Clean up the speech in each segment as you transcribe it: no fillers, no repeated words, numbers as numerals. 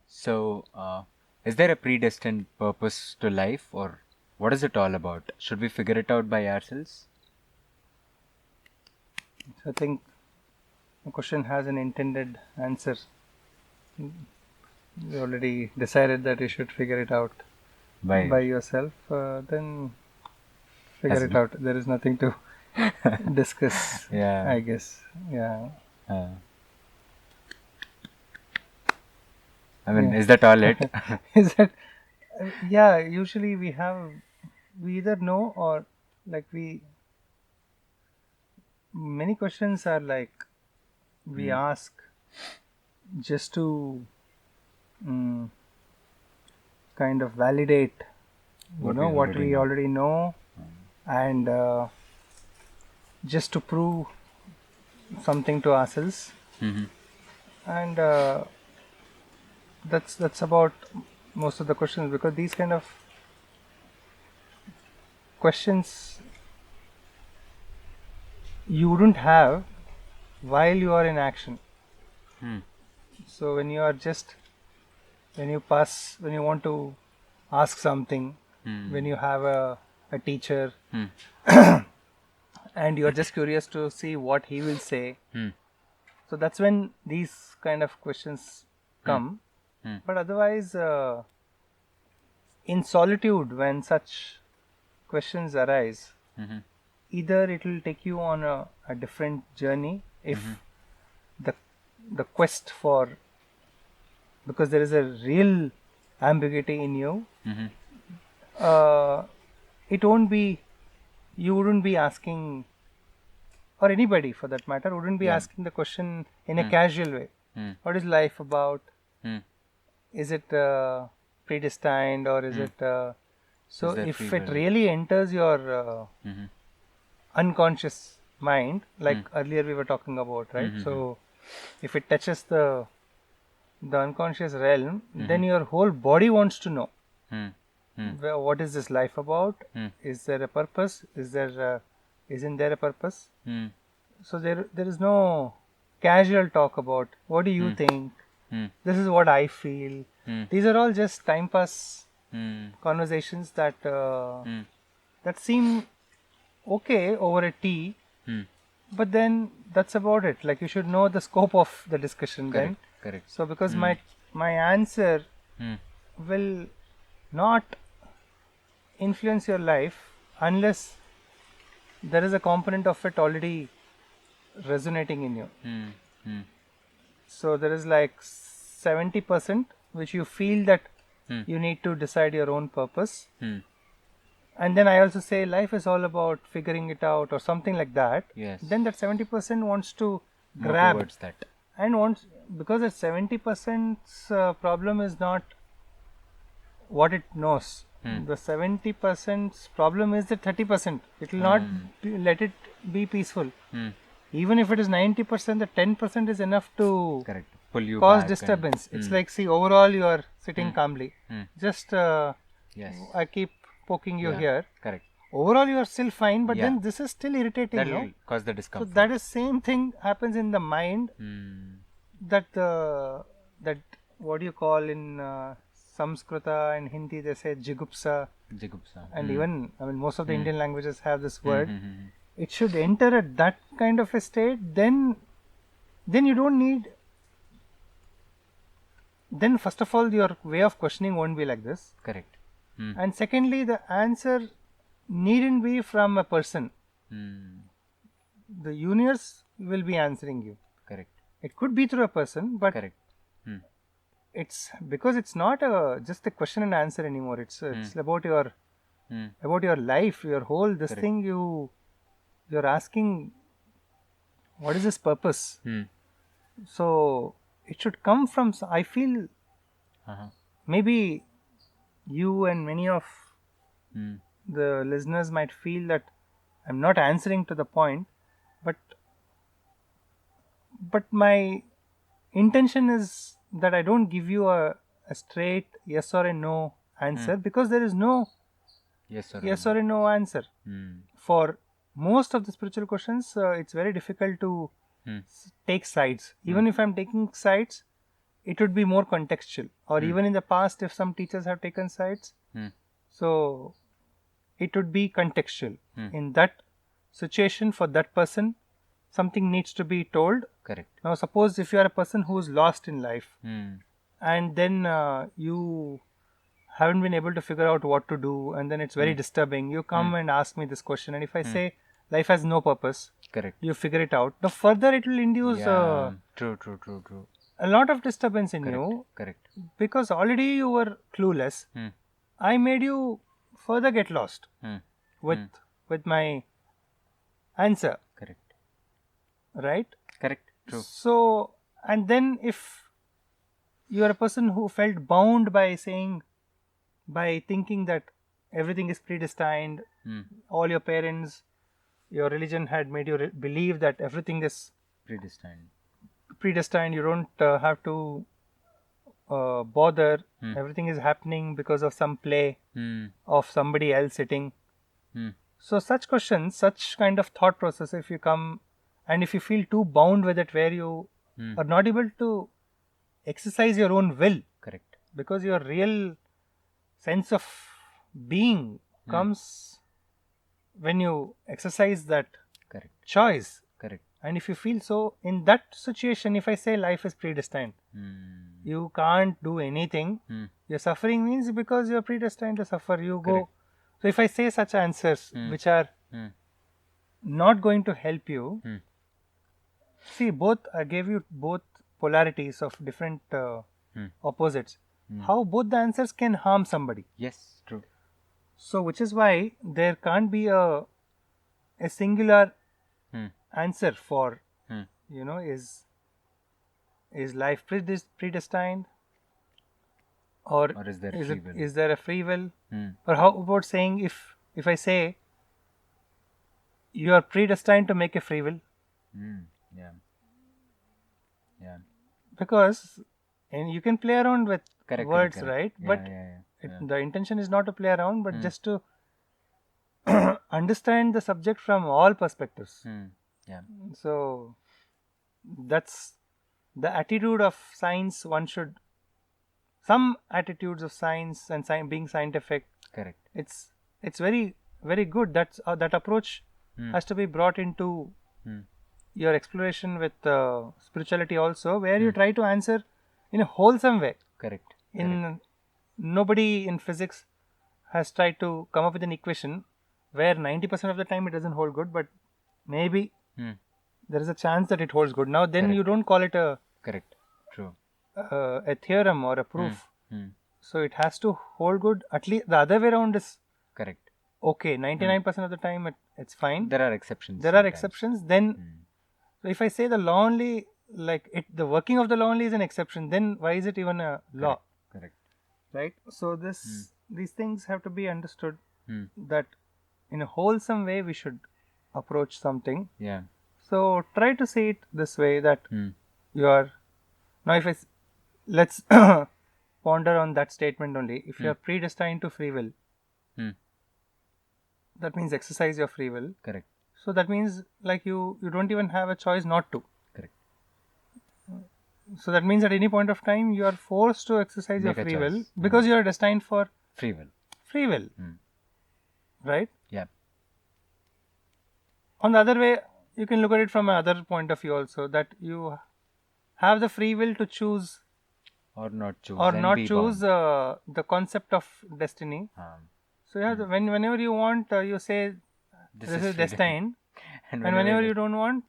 So, is there a predestined purpose to life, or what is it all about? Should we figure it out by ourselves? I think the question has an intended answer. You already decided that you should figure it out by yourself. Then figure it out. There is nothing to discuss. Yeah. I guess. Yeah. I mean, Yeah. is that all it? Is that? Yeah. Usually we either know or like we. Many questions are like we ask just to kind of validate, what we already know, and just to prove something to ourselves, and that's about most of the questions, because these kind of questions you wouldn't have while you are in action. So when you want to ask something, when you have a teacher and you are just curious to see what he will say, so that's when these kind of questions come. But otherwise, in solitude, when such questions arise, either it will take you on a different journey if the quest for, because there is a real ambiguity in you, it won't be, you wouldn't be asking, or anybody for that matter wouldn't be asking the question in a casual way. What is life about? Is it predestined, or is it so if it really enters your unconscious mind, like earlier we were talking about, right? So if it touches the unconscious realm, then your whole body wants to know, what is this life about? Is there a purpose? Isn't there a purpose? So there is no casual talk about what do you think, this is what I feel. These are all just time pass conversations that that seem okay over a tea, but then that's about it. Like, you should know the scope of the discussion. Correct. Then Correct. so because my answer will not influence your life unless there is a component of it already resonating in you. So there is like 70% which you feel that you need to decide your own purpose. And then I also say life is all about figuring it out or something like that. Yes. Then that 70% wants to More grab towards that. and wants, because that 70% problem is not what it knows. The 70% problem is the 30%. It will not let it be peaceful. Even if it is 90%, the 10% is enough to Correct. Pull you cause back disturbance. It's like, see, overall you are sitting calmly. Just Yes. I keep poking you here. Correct. Overall you are still fine, but then this is still irritating. That No? will cause the So discomfort. that is same thing happens in the mind. That that what do you call in Samskrita and Hindi, they say jigupsa, Jigupsa. and even, I mean, most of the Indian languages have this word. It should enter at that kind of a state. Then you don't need. Then first of all, your way of questioning won't be like this. Correct. And secondly, the answer needn't be from a person. The universe will be answering you. Correct. It could be through a person, but Correct. it's because it's not just a question and answer anymore. It's about your life, your whole this thing. You're asking, what is this purpose? So it should come from. I feel maybe you and many of the listeners might feel that I'm not answering to the point, but my intention is that I don't give you a straight yes or a no answer, because there is no Yes or yes or a no answer. For most of the spiritual questions, it's very difficult to take sides. Even if I'm taking sides, it would be more contextual. Or even in the past, if some teachers have taken sides, so it would be contextual. In that situation, for that person, something needs to be told. Correct. Now, suppose if you are a person who is lost in life, Hmm. and then you haven't been able to figure out what to do, and then it's very disturbing. You come and ask me this question, and if I say life has no purpose, Correct. you figure it out. The further it will induce Yeah. True. a lot of disturbance in you, Correct. because already you were clueless. I made you further get lost with my answer, Correct. right? Correct. True. So, and then if you are a person who felt bound by thinking that everything is predestined, all your parents, your religion had made you believe that everything is predestined, you don't have to bother, everything is happening because of some play of somebody else sitting. So such questions, such kind of thought process, if you come and if you feel too bound with it, where you are not able to exercise your own will, Correct. because your real sense of being comes when you exercise that Correct. choice. Correct. And if you feel so, in that situation, if I say life is predestined, you can't do anything. Your suffering means because you're predestined to suffer, you go. So if I say such answers which are not going to help you, see, both I gave you both polarities of different opposites. How both the answers can harm somebody. Yes. True. So which is why there can't be a singular answer for is life predestined, or is there free will? Is there a free will? Or how about saying, if I say you are predestined to make a free will, Yeah. Yeah. because and you can play around with words, correct. right? Yeah, But the intention is not to play around, but just to understand the subject from all perspectives. Yeah. So that's the attitude of science. One should, some attitudes of science and being scientific, Correct. it's very very good. That's that approach has to be brought into your exploration with spirituality also, where you try to answer in a wholesome way. Correct. Nobody in physics has tried to come up with an equation where 90% of the time it doesn't hold good, but maybe there is a chance that it holds good. Now then you don't call it a Correct. True. a theorem or a proof. So it has to hold good. At least the other way around is Correct. okay. 99% of the time it's fine. There are exceptions. There are exceptions. Then so if I say the law only, like the working of the law only is an exception, then why is it even a law? Correct. Right. So these things have to be understood, that in a wholesome way we should approach something. Yeah. So try to see it this way, that you are now, if let's ponder on that statement only. If you are predestined to free will, that means exercise your free will. Correct. So that means like you don't even have a choice not to. Correct. So that means at any point of time you are forced to exercise your free will, because you are destined for free will. Free will. Right? Yeah. On the other way, you can look at it from another point of view also, that you have the free will to choose or not choose, the concept of destiny. So you have whenever you want, you say this is destined, and whenever you don't want,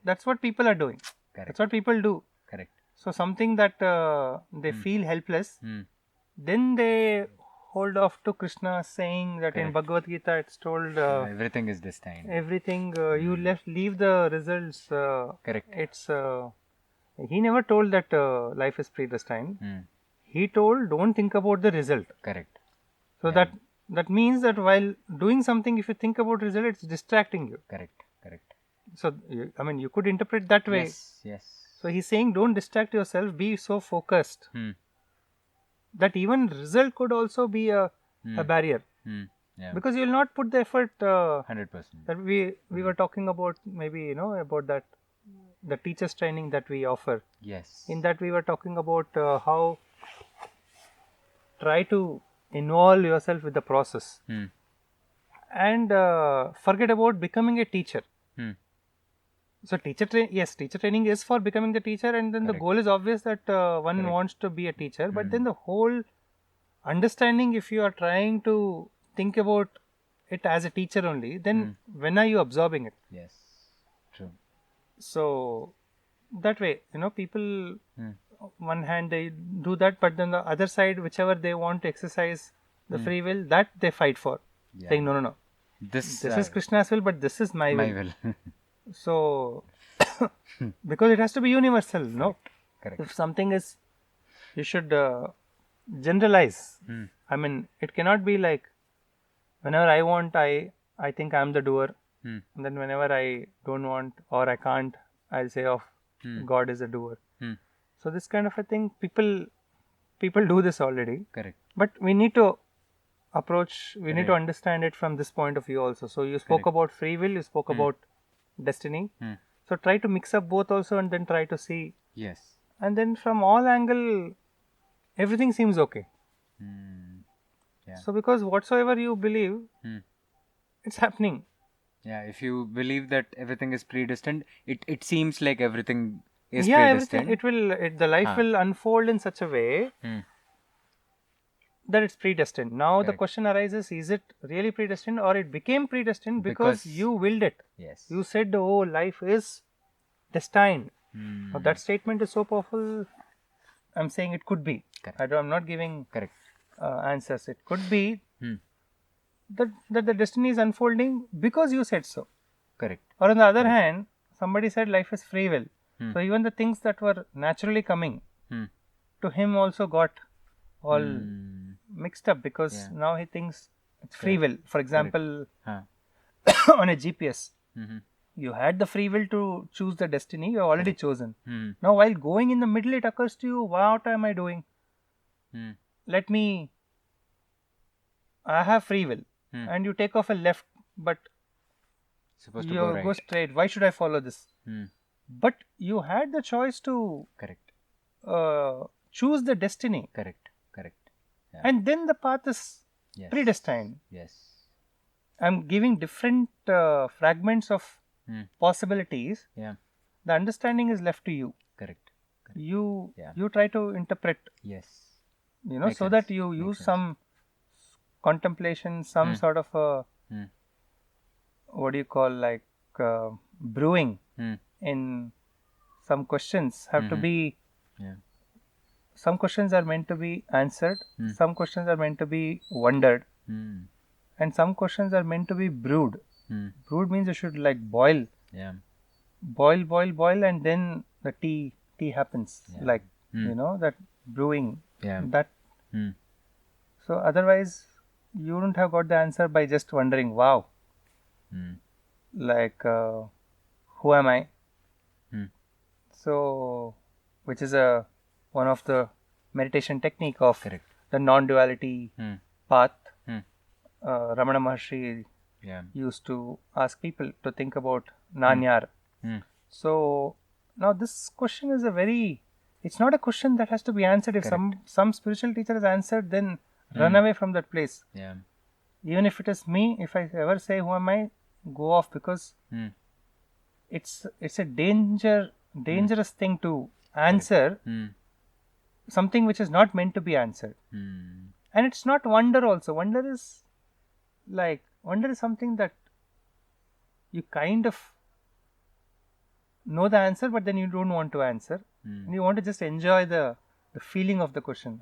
that's what people are doing. Correct. That's what people do. Correct. So something that they feel helpless, then they hold off to Krishna, saying that in Bhagavad Gita it's told everything is destined. Everything you leave the results. Correct. It's he never told that life is predestined. He told don't think about the result. Correct. So that means that while doing something, if you think about result, it's distracting you. Correct. So you could interpret that way. Yes. So he's saying don't distract yourself, be so focused that even result could also be a barrier. Yeah. Because you will not put the effort 100%. that we were talking about, maybe about that the teacher's training that we offer. Yes. In that we were talking about how try to involve yourself with the process and forget about becoming a teacher. So teacher training is for becoming the teacher, and then the goal is obvious that one wants to be a teacher, but then the whole understanding, if you are trying to think about it as a teacher only, then when are you absorbing it? Yes. True. So that way, people one hand they do that, but then the other side, whichever they want to exercise the free will, that they fight for, saying no, This is Krishna's will, but this is my my will. will. So because it has to be universal, no? Correct. If something is, you should generalize. I mean, it cannot be like whenever I want, I think I'm the doer, and then whenever I don't want or I can't, I'll say God is a doer. So this kind of a thing, people do this already. Correct. But we need to approach, we need to understand it from this point of view also. So you spoke about free will, you spoke about destiny. So try to mix up both also, and then try to see. Yes. And then from all angle, everything seems okay. Yeah. So because whatsoever you believe, it's happening. Yeah, if you believe that everything is predestined, it seems like everything is Everything, predestined. the life will unfold in such a way that it's predestined. Now the question arises, is it really predestined, or it became predestined because you willed it? Yes. You said, oh, life is destined. Now that statement is so powerful. I'm saying it could be. I'm not giving Correct. answers. It could be that the destiny is unfolding because you said so. Correct. Or on the other hand, somebody said life is free will. So even the things that were naturally coming to him also got all mixed up, because now he thinks it's free will. For example, on a GPS, you had the free will to choose the destiny, you have already chosen. Now while going in the middle, it occurs to you, what am I doing? I have free will, and you take off a left, but Supposed to you go right. go straight. Why should I follow this? But you had the choice to Correct. choose the destiny. Correct. Correct. Yeah. And then the path is predestined. Yes. I'm giving different fragments of possibilities. Yeah. The understanding is left to you. Correct. You try to interpret. Yes. Makes so sense. That you use some contemplation, some sort of a what do you call, like brewing in some questions have to be. Some questions are meant to be answered. Some questions are meant to be wondered. And some questions are meant to be brewed. Brewed means you should like boil. Yeah. Boil, and then the tea happens. Like that brewing. Yeah. That. So otherwise, you don't have got the answer by just wondering, wow, like who am I? So, which is one of the meditation technique of the non-duality path. Ramana Maharshi used to ask people to think about Nanyar. So now this question is it's not a question that has to be answered. If some spiritual teacher has answered, then run away from that place. Yeah. Even if it is me, if I ever say who am I, go off, because it's a dangerous thing to answer something which is not meant to be answered. And it's not wonder also. Wonder is something that you kind of know the answer, but then you don't want to answer. And you want to just enjoy the feeling of the question.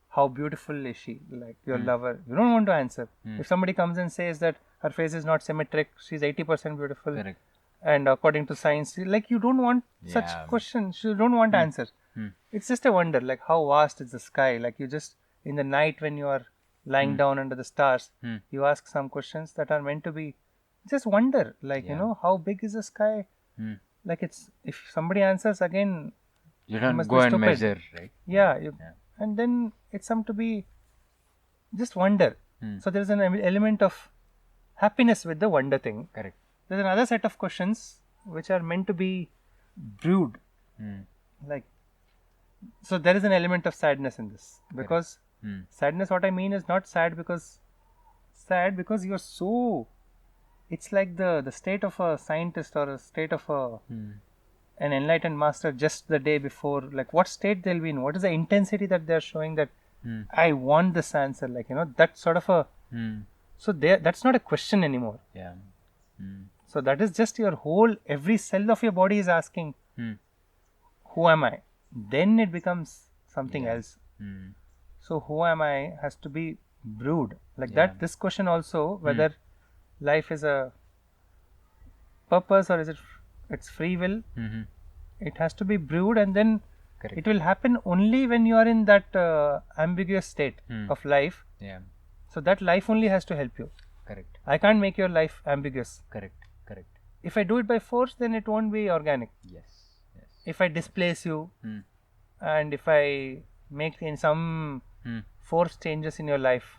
How beautiful is she? Like your lover. You don't want to answer. If somebody comes and says that her face is not symmetric, she's 80% beautiful. Correct. And according to science, like you don't want such questions. You don't want answers. It's just a wonder, like how vast is the sky. Like you just, in the night when you are lying down under the stars, you ask some questions that are meant to be just wonder. Like, how big is the sky? Like if somebody answers again, you don't must go be and stupid. measure, right? And then it's some to be just wonder. So there's an element of happiness with the wonder thing. Correct. There's another set of questions which are meant to be brood. Like, so there is an element of sadness in this, because sadness, what I mean, is not sad because you're so, it's like the state of a scientist or a state of an enlightened master just the day before, like what state they'll be in, what is the intensity that they're showing, that I want this answer, like, that sort of a, so there, that's not a question anymore. Yeah. So that is just your whole, every cell of your body is asking, who am I? Then it becomes something else. So who am I has to be brewed like that. This question also, whether life is a purpose or is it it's free will, it has to be brewed, and then Correct. it will happen only when you are in that ambiguous state of life. Yeah. So that life only has to help you. Correct. I can't make your life ambiguous. Correct. Correct. If I do it by force, then it won't be organic. Yes. Yes. If I displace you, and if I make in some force changes in your life,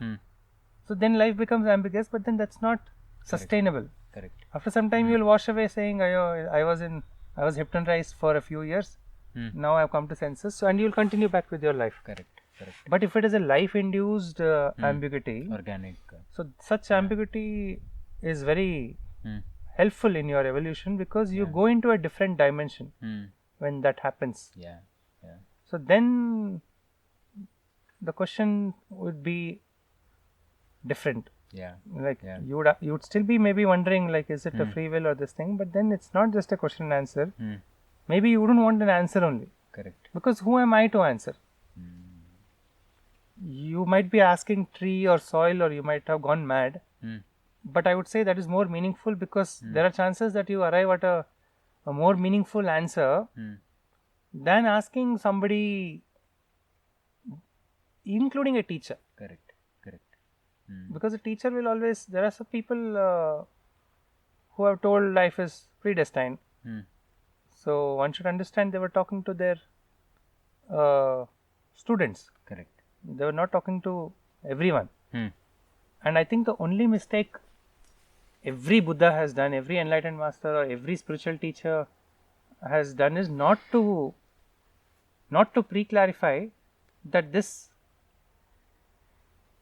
so then life becomes ambiguous, but then that's not sustainable. Correct. After some time, you will wash away saying, I was hypnotized for a few years. Now I have come to senses. So, and you will continue back with your life. Correct. Correct. But if it is a life-induced ambiguity, Organic. so such ambiguity is very helpful in your evolution, because you go into a different dimension when that happens. Yeah. Yeah. So then the question would be different. Yeah. Like you would still be maybe wondering, like, is it a free will or this thing? But then it's not just a question and answer. Maybe you wouldn't want an answer only. Correct. Because who am I to answer? You might be asking tree or soil, or you might have gone mad. But I would say that is more meaningful, because there are chances that you arrive at a more meaningful answer than asking somebody, including a teacher. Correct. Correct. Because a teacher will always, there are some people who have told life is predestined. So one should understand they were talking to their students. Correct. They were not talking to everyone. And I think the only mistake every Buddha has done, every enlightened master or every spiritual teacher has done, is not to pre-clarify that this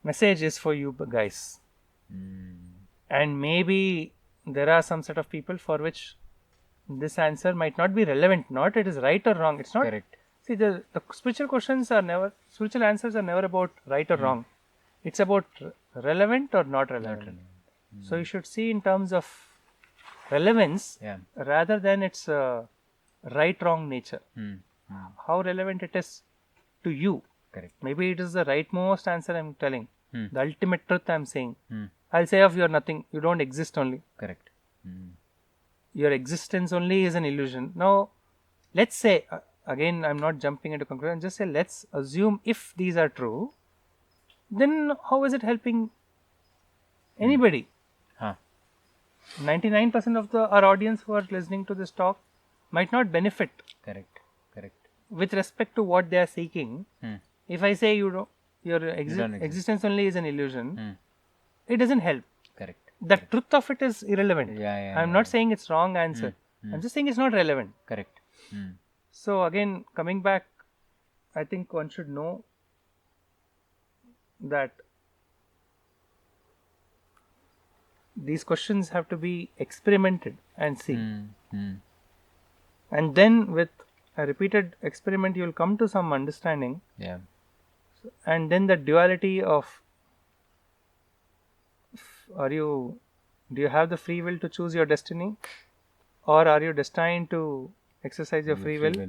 message is for you guys. And maybe there are some set of people for which this answer might not be relevant. Not it is right or wrong. It's not. Correct. See, the spiritual questions are never, spiritual answers are never about right or wrong. It's about relevant or not relevant. So you should see in terms of relevance rather than its right wrong nature. How relevant it is to you. Correct. Maybe it is the rightmost answer I'm telling. The ultimate truth I'm saying. I'll say of you are nothing. You don't exist only. Correct. Your existence only is an illusion. Now, let's say, again, I'm not jumping into conclusion. Just say, let's assume if these are true, then how is it helping anybody? 99% of our audience who are listening to this talk might not benefit. Correct. Correct. With respect to what they are seeking. If I say your existence only is an illusion, it doesn't help. Correct. The truth of it is irrelevant. I'm not saying it's wrong answer. I'm just saying it's not relevant. Correct. So again, coming back, I think one should know that these questions have to be experimented and see. And then with a repeated experiment, you will come to some understanding. Yeah. And then the duality of, do you have the free will to choose your destiny, or are you destined to exercise your free will?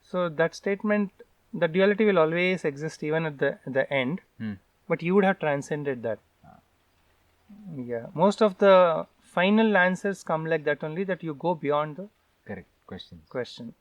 So that statement, the duality will always exist even at the end, but you would have transcended that. Yeah, most of the final answers come like that only, that you go beyond the Correct. Question.